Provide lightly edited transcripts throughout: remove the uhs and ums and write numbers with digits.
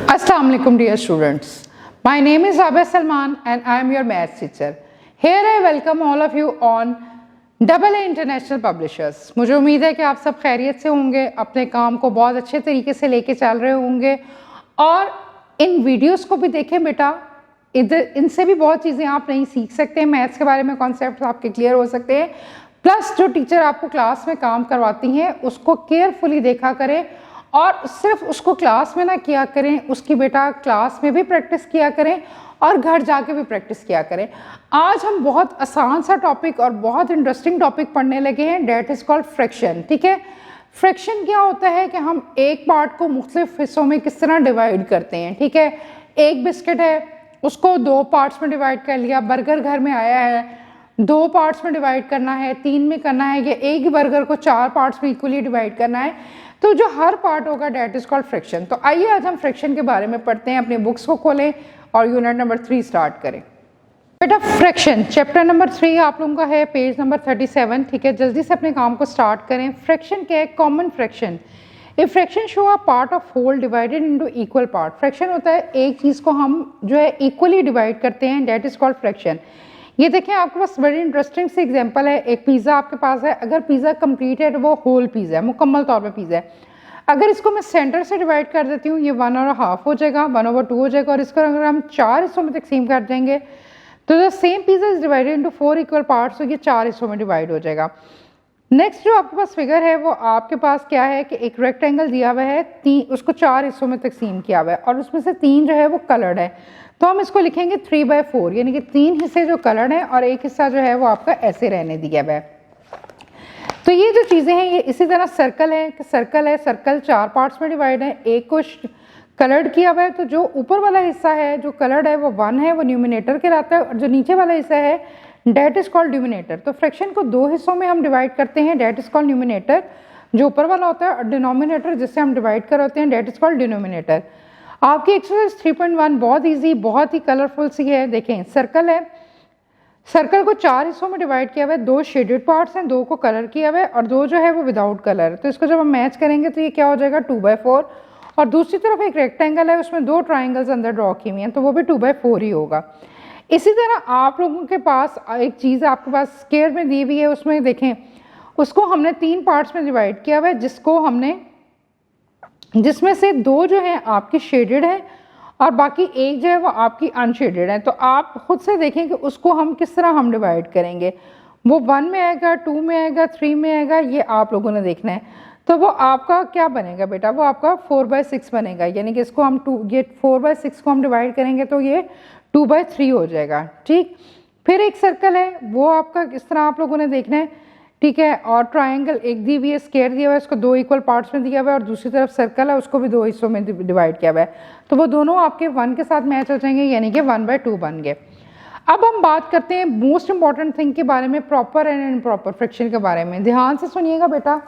Assalamu alaikum dear students. My name is Abhay Salman and I am your maths teacher. Here I welcome all of you on AA International Publishers. मुझे उम्मीद है कि आप सब खैरियत से होंगे, अपने काम को बहुत अच्छे तरीके से लेके चल रहे होंगे और इन वीडियोस को भी देखें बेटा, इनसे भी बहुत चीज़ें आप नहीं सीख सकते हैं, मैथ्स के बारे में कॉन्सेप्ट आपके क्लियर हो सकते हैं। प्लस जो टीचर आपको क्लास में काम करवाती हैं उसको केयरफुली देखा करें और सिर्फ उसको क्लास में ना किया करें, उसकी बेटा क्लास में भी प्रैक्टिस किया करें और घर जाके भी प्रैक्टिस किया करें। आज हम बहुत आसान सा टॉपिक और बहुत इंटरेस्टिंग टॉपिक पढ़ने लगे हैं, डेट इज कॉल्ड फ्रैक्शन। ठीक है, फ्रैक्शन क्या होता है कि हम एक पार्ट को मुख्तलिफ हिस्सों में किस तरह डिवाइड करते हैं। ठीक है, एक बिस्किट है, उसको दो पार्ट्स में डिवाइड कर लिया। बर्गर घर में आया है, दो पार्ट्स में डिवाइड करना है, तीन में करना है, या एक ही बर्गर को चार पार्ट्स में इक्वली डिवाइड करना है, तो जो हर पार्ट होगा डेट इज कॉल्ड फ्रैक्शन। तो आइए आज हम फ्रैक्शन के बारे में पढ़ते हैं। अपनी बुक्स को खोलें और यूनिट नंबर 3 स्टार्ट करें। बेटा फ्रैक्शन चैप्टर नंबर 3 आप लोगों का है, पेज नंबर 37। ठीक है, जल्दी से अपने काम को स्टार्ट करें। फ्रैक्शन क्या है? Common fraction. A fraction show a part of whole divided into equal part. Fraction होता है एक चीज़ को हम जो है इक्वली डिवाइड करते हैं, डेट इज कॉल्ड फ्रैक्शन। ये देखें, आपके पास बड़ी इंटरेस्टिंग सी एग्जांपल है। एक पिज़्ज़ा आपके पास है, अगर पिज़्ज़ा कंप्लीट है तो वो होल पिज़्ज़ा है, मुकम्मल तौर पे पिज़्ज़ा है। अगर इसको मैं सेंटर से डिवाइड कर देती हूँ, ये 1/2 हो जाएगा, 1/2 हो जाएगा, और इसको अगर हम 4 हिस्सों में तकसीम कर देंगे तो the same pizza is divided into 4 equal parts, तो ये 4 हिस्सों में डिवाइड हो जाएगा। नेक्स्ट जो आपके पास फिगर है वो आपके पास क्या है कि एक रेक्टेंगल दिया हुआ है, उसको 4 हिस्सों में तकसीम किया हुआ है और उसमें से 3 जो है वो कलर्ड है, तो हम इसको लिखेंगे 3/4, यानी कि 3 हिस्से जो कलर्ड हैं और एक हिस्सा जो है वो आपका ऐसे रहने दिया हुआ है। तो ये जो चीज़ें हैं ये इसी तरह सर्कल है कि सर्कल है, सर्कल 4 पार्ट्स में डिवाइड है, एक को कलर्ड किया हुआ है, तो जो ऊपर वाला हिस्सा है जो कलर्ड है वो 1 है, वो न्यूमिनेटर कहलाता है, और जो नीचे वाला हिस्सा है डेट इज कॉल्ड डिनोमिनेटर। तो फ्रैक्शन को 2 हिस्सों में हम डिवाइड करते हैं, डेट इज कॉल्ड न्यूमिनेटर जो ऊपर वाला होता है, और डिनोमिनेटर जिससे हम डिवाइड कर होते हैं, डेट इज कॉल्ड डिनोमिनेटर। आपकी एक्सरसाइज 3.1 बहुत ईजी, बहुत ही कलरफुल सी है। देखें, सर्कल है, सर्कल को 4 हिस्सों में डिवाइड किया हुआ है, 2 शेडेड पार्ट्स हैं, 2 को कलर किया हुआ है और 2 जो है वो विदाउट कलर। तो इसको जब हम मैच करेंगे तो ये क्या हो जाएगा 2/4, और दूसरी तरफ एक रेक्टेंगल है, उसमें 2 ट्राइंगल्स अंदर ड्रॉ की हुई हैं, तो वो भी 2/4 ही होगा। इसी तरह आप लोगों के पास एक चीज़ आपके पास स्क्वायर में दी हुई है, उसमें देखें उसको हमने 3 पार्ट्स में डिवाइड किया हुआ है, जिसमें से 2 जो है आपकी शेडेड है और बाकी एक जो है वो आपकी अनशेडेड है। तो आप खुद से देखें कि उसको हम किस तरह हम डिवाइड करेंगे, वो 1 में आएगा, 2 में आएगा, 3 में आएगा, ये आप लोगों ने देखना है। तो वो आपका क्या बनेगा बेटा, वो आपका 4/6 बनेगा, यानी कि इसको हम 4/6 को हम डिवाइड करेंगे तो ये 2/3 हो जाएगा। ठीक, फिर एक सर्कल है, वो आपका किस तरह आप लोगों ने देखना है। ठीक है, और ट्राइंगल एक दी हुई है, स्क्वायर दिया हुआ है, उसको 2 इक्वल पार्ट्स में दिया हुआ है, और दूसरी तरफ सर्कल है, उसको भी 2 हिस्सों में डिवाइड किया हुआ है, तो वो दोनों आपके 1 के साथ मैच हो जाएंगे, यानी कि 1/2 बन गए। अब हम बात करते हैं मोस्ट इंपॉर्टेंट थिंग के बारे में, प्रॉपर एंड इम्प्रॉपर फ्रैक्शन के बारे में। ध्यान से सुनिएगा बेटा।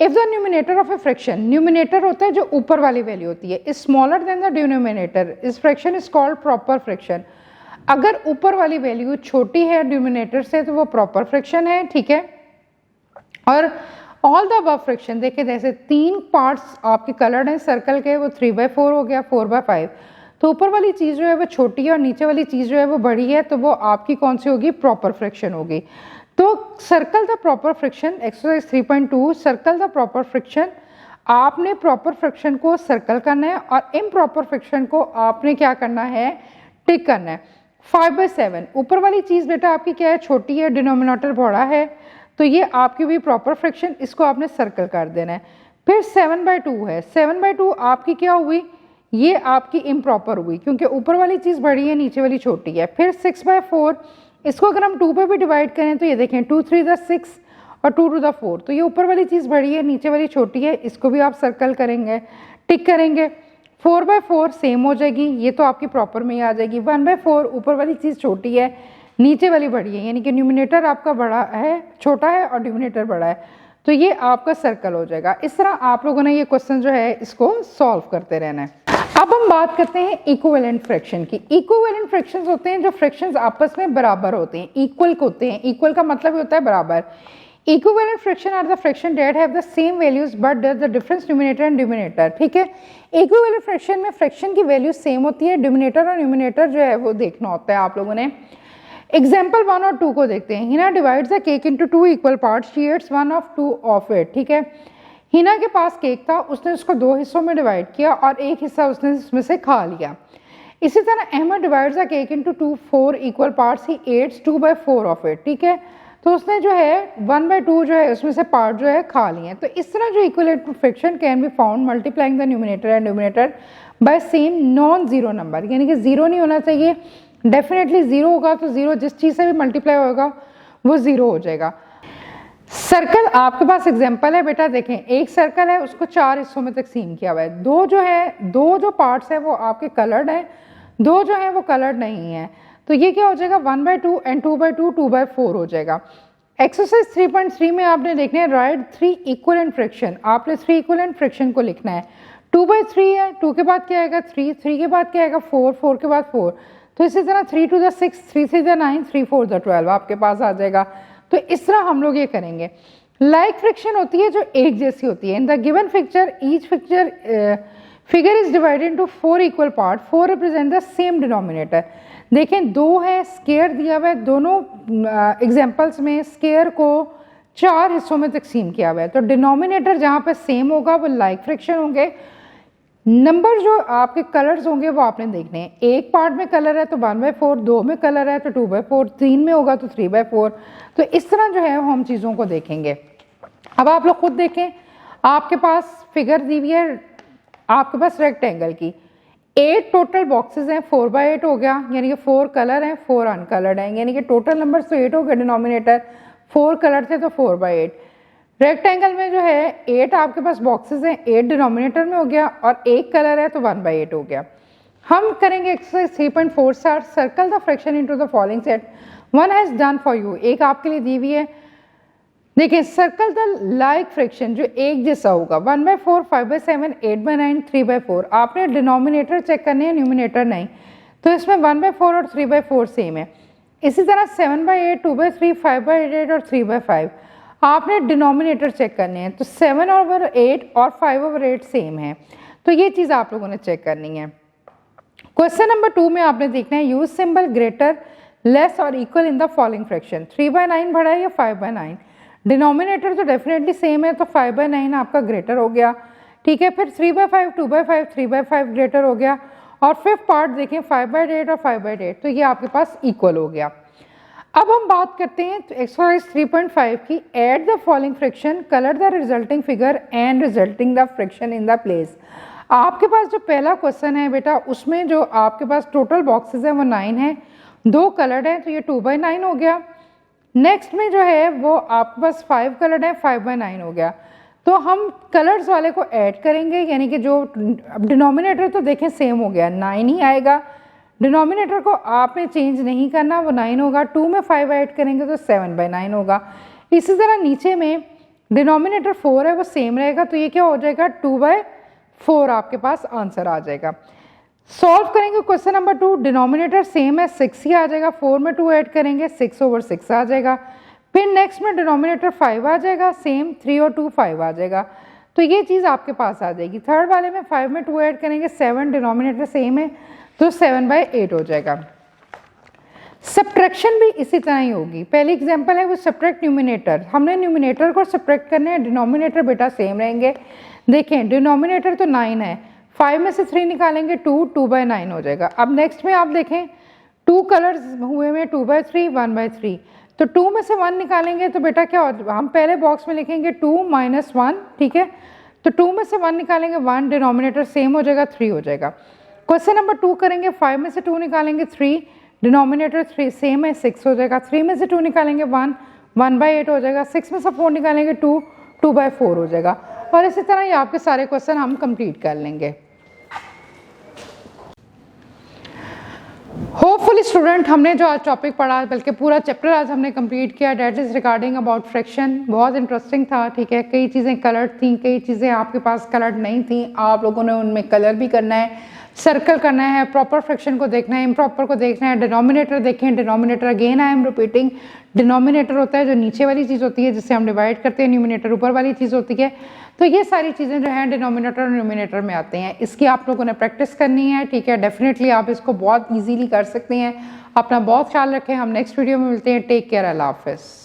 If the numerator of a fraction, numerator होता है जो ऊपर वाली वैल्यू होती है, is smaller than the denominator, इस fraction is called proper fraction. अगर ऊपर वाली वैल्यू छोटी है डिनोमिनेटर से तो वो प्रॉपर फ्रैक्शन है। ठीक है, और ऑल द अबव फ्रैक्शन देखिए, जैसे 3 पार्ट्स आपके कलर्ड हैं सर्कल के, वो 3/4 हो गया, 4/5, तो ऊपर वाली चीज़ जो है वो छोटी है और नीचे वाली चीज़ जो है वो बड़ी है, तो वो आपकी कौन सी होगी, प्रॉपर फ्रैक्शन होगी। तो circle the proper fraction, exercise 3.2 circle the proper fraction. आपने प्रॉपर फ्रैक्शन को सर्कल करना है और इम्प्रॉपर फ्रैक्शन को आपने क्या करना है, टिक करना है। 5/7 ऊपर वाली चीज़ बेटा आपकी क्या है, छोटी है, डिनोमिनेटर बड़ा है, तो ये आपकी भी प्रॉपर फ्रैक्शन, इसको आपने सर्कल कर देना है। फिर 7/2 है, 7/2 आपकी क्या हुई, ये आपकी इम्प्रॉपर हुई क्योंकि ऊपर वाली चीज़ बड़ी है, नीचे वाली छोटी है। फिर 6/4, इसको अगर हम 2 पे भी डिवाइड करें तो ये देखें 2 3 द 6 और 2 2 द 4, तो ये ऊपर वाली चीज़ बड़ी है, नीचे वाली छोटी है, इसको भी आप सर्कल करेंगे, टिक करेंगे। 4/4 सेम हो जाएगी, ये तो आपकी प्रॉपर में ही आ जाएगी। 1/4 ऊपर वाली चीज़ छोटी है, नीचे वाली बड़ी है, यानी कि न्यूमिनेटर आपका बड़ा है, छोटा है और डिनोमिनेटर बड़ा है, तो ये आपका सर्कल हो जाएगा। इस तरह आप लोगों ने ये क्वेश्चन जो है इसको सॉल्व करते रहना है। अब हम बात करते हैं इक्विवेलेंट फ्रैक्शन की। इक्विवेलेंट फ्रैक्शंस होते हैं जो फ्रैक्शंस आपस में बराबर होते हैं, इक्वल होते हैं। इक्वल का मतलब होता है बराबर। Equivalent fraction are the fraction that have the same values but there the difference numerator and denominator. ठीक है, इक्विवेलेंट फ्रैक्शन में फ्रैक्शन की वैल्यू सेम होती है, डिनोमिनेटर और न्यूमरेटर जो है वो देखना होता है आप लोगों ने। एग्जाम्पल 1 और 2 को देखते हैं। Hina divides the cake into 2 equal parts, she Yeats 1 of 2 of it. ठीक है, हिना के पास केक था, उसने उसको 2 हिस्सों में डिवाइड किया और एक हिस्सा उसने उसमें से खा लिया। इसी तरह Ahmed divides the cake into 2 4 equal parts, he eats 2/4 of it. ठीक है, तो उसने जो है 1/2 जो है उसमें से पार्ट जो है खा लिए। तो इस तरह जो equivalent fraction can be found multiplying the numerator and denominator by same non zero number, यानी कि जीरो नहीं होना चाहिए, डेफिनेटली जीरो होगा तो जीरो जिस चीज़ से भी मल्टीप्लाई होगा वो जीरो हो जाएगा। सर्कल आपके पास एग्जांपल है बेटा, देखें एक सर्कल है उसको 4 हिस्सों में तकसीम किया हुआ है, दो जो पार्ट्स है वो आपके कलर्ड है, 2 जो है वो कलर्ड नहीं है। तो ये क्या हो जाएगा 1/2 एंड 2/2 2/4 हो जाएगा। एक्सरसाइज 3.3 में आपने देखना है राइट 3 इक्विवेलेंट फ्रैक्शन, आपने 3 इक्विवेलेंट फ्रैक्शन को लिखना है। 2/3 है, 2 के बाद क्या आएगा 3, 3 के बाद क्या आएगा 4, 4 के बाद 4, तो इसी तरह 3 to the 6, 3 3 the 9, 3 4 the 12 आपके पास आ जाएगा। तो इस तरह हम लोग ये करेंगे। लाइक फ्रैक्शन होती है जो एक जैसी होती है। In the given picture each figure is divided into 4 equal part, 4 represent the same denominator. देखें 2 है, स्क्वायर दिया हुआ है, दोनों एग्जांपल्स में स्क्वायर को 4 हिस्सों में तकसीम किया हुआ है, तो डिनोमिनेटर जहाँ पे सेम होगा वो लाइक फ्रैक्शन होंगे। नंबर जो आपके कलर्स होंगे वो आपने देखने हैं, एक पार्ट में कलर है तो 1/4, 2 में कलर है तो 2/4, 3 में होगा तो 3/4। तो इस तरह जो है हम चीज़ों को देखेंगे। अब आप लोग खुद देखें, आपके पास फिगर दी हुई है आपके पास रेक्टेंगल की, 8 टोटल बॉक्सेस हैं, 4/8 हो गया, यानी कि 4 कलर हैं 4 अनकलर्ड हैं, यानी कि टोटल नंबर तो 8 हो गया, डिनोमिनेटर 4 कलर थे तो 4/8। रेक्टेंगल में जो है 8 आपके पास बॉक्सेस हैं, 8 डिनोमिनेटर में हो गया और 1 कलर है तो 1/8 हो गया। हम करेंगे exercise 3.4 start, circle the fraction into the following set, one has done for you, एक आपके लिए दी हुई है। देखिए सर्कल द लाइक फ्रैक्शन जो एक जैसा होगा, 1/4, 5/7, 8/9, 3/4। आपने डिनोमिनेटर चेक करने हैं, न्यूमिनेटर नहीं, तो इसमें 1/4 और 3/4 सेम है। इसी तरह 7/8, 2/3, 5/8 और 3/5 आपने डिनोमिनेटर चेक करने हैं, तो 7/8 और 5/8 सेम है, तो ये चीज़ आप लोगों ने चेक करनी है। क्वेश्चन नंबर 2 में आपने देखना है यूज सिंबल ग्रेटर लेस और equal in the following fraction, 3/9 बड़ा है या 5/9, डिनोमिनेटर तो डेफिनेटली सेम है तो 5/9 आपका ग्रेटर हो गया। ठीक है, फिर 3/5, 2/5, 3/5 ग्रेटर हो गया, और फिफ्थ पार्ट देखें 5/8 और 5/8, तो ये आपके पास इक्वल हो गया। अब हम बात करते हैं एक्सरसाइज 3.5 की, add the following fraction, colour the resulting figure and resulting the fraction in the place. आपके पास जो पहला क्वेश्चन है बेटा, उसमें जो आपके पास टोटल बॉक्सेस हैं वो 9 है, 2 कलर्ड हैं तो ये 2/9 हो गया। नेक्स्ट में जो है वो आपके पास 5 कलर्ड है, 5/9 हो गया। तो हम कलर्स वाले को ऐड करेंगे, यानी कि जो डिनोमिनेटर तो देखें सेम हो गया, 9 ही आएगा, डिनोमिनेटर को आपने चेंज नहीं करना, वो 9 होगा। 2 में 5 ऐड करेंगे तो 7/9 होगा। इसी तरह नीचे में डिनोमिनेटर 4 है वो सेम रहेगा, तो ये क्या हो जाएगा 2/4 आपके पास आंसर आ जाएगा। सॉल्व करेंगे क्वेश्चन नंबर 2, डिनोमिनेटर सेम है 6 ही आ जाएगा, 4 में 2 ऐड करेंगे 6/6 आ जाएगा। फिर नेक्स्ट में डिनोमिनेटर 5 आ जाएगा, सेम 3 और 2 5 आ जाएगा, तो ये चीज़ आपके पास आ जाएगी। थर्ड वाले में 5 में 2 ऐड करेंगे 7, डिनोमिनेटर सेम है तो 7/8 हो जाएगा। सब्ट्रैक्शन भी इसी तरह ही होगी। पहली एग्जांपल है वो सब्ट्रैक्ट न्यूमिनेटर, हमने न्यूमिनेटर को सब्ट्रैक्ट करने हैं, डिनोमिनेटर बेटा सेम रहेंगे। देखें डिनोमिनेटर तो 9 है, 5 में से 3 निकालेंगे 2/9 हो जाएगा। अब नेक्स्ट में आप देखें 2 कलर्स हुए में 2/3, 1/3, तो 2 में से 1 निकालेंगे तो बेटा क्या होगा, हम पहले बॉक्स में लिखेंगे 2 - 1, ठीक है, तो 2 में से 1 निकालेंगे 1, डिनोमिनेटर सेम हो जाएगा 3 हो जाएगा। क्वेश्चन नंबर 2 करेंगे, 5 में से 2 निकालेंगे 3, डिनोमिनेटर 3 सेम है 6 हो जाएगा। 3 में से 2 निकालेंगे 1, 1/8 हो जाएगा। 6 में से 4 निकालेंगे 2, 2/4 हो जाएगा। और इसी तरह ये आपके सारे क्वेश्चन हम कंप्लीट कर लेंगे। होपफुली स्टूडेंट हमने जो आज टॉपिक पढ़ा, बल्कि पूरा चैप्टर आज हमने कंप्लीट किया, that is regarding about fraction, बहुत इंटरेस्टिंग था। ठीक है, कई चीज़ें कलर्ड थी, कई चीज़ें आपके पास कलर्ड नहीं थी, आप लोगों ने उनमें कलर भी करना है, सर्कल करना है, प्रॉपर फ्रैक्शन को देखना है, इम्प्रॉपर को देखना है। डिनोमिनेटर देखें, denominator again I am repeating denominator होता है जो नीचे वाली चीज़ होती है जिससे हम डिवाइड करते हैं, न्यूमिनेटर ऊपर वाली चीज़ होती है। तो ये सारी चीज़ें जो हैं डिनोमिनेटर और न्यूमिनेटर में आते हैं। इसकी आप लोगों ने प्रैक्टिस करनी है, ठीक है। डेफिनेटली आप इसको बहुत ईजीली कर सकते हैं। अपना बहुत ख्याल रखें। हम नेक्स्ट वीडियो में मिलते हैं। टेक केयर, अल्लाह हाफिज़।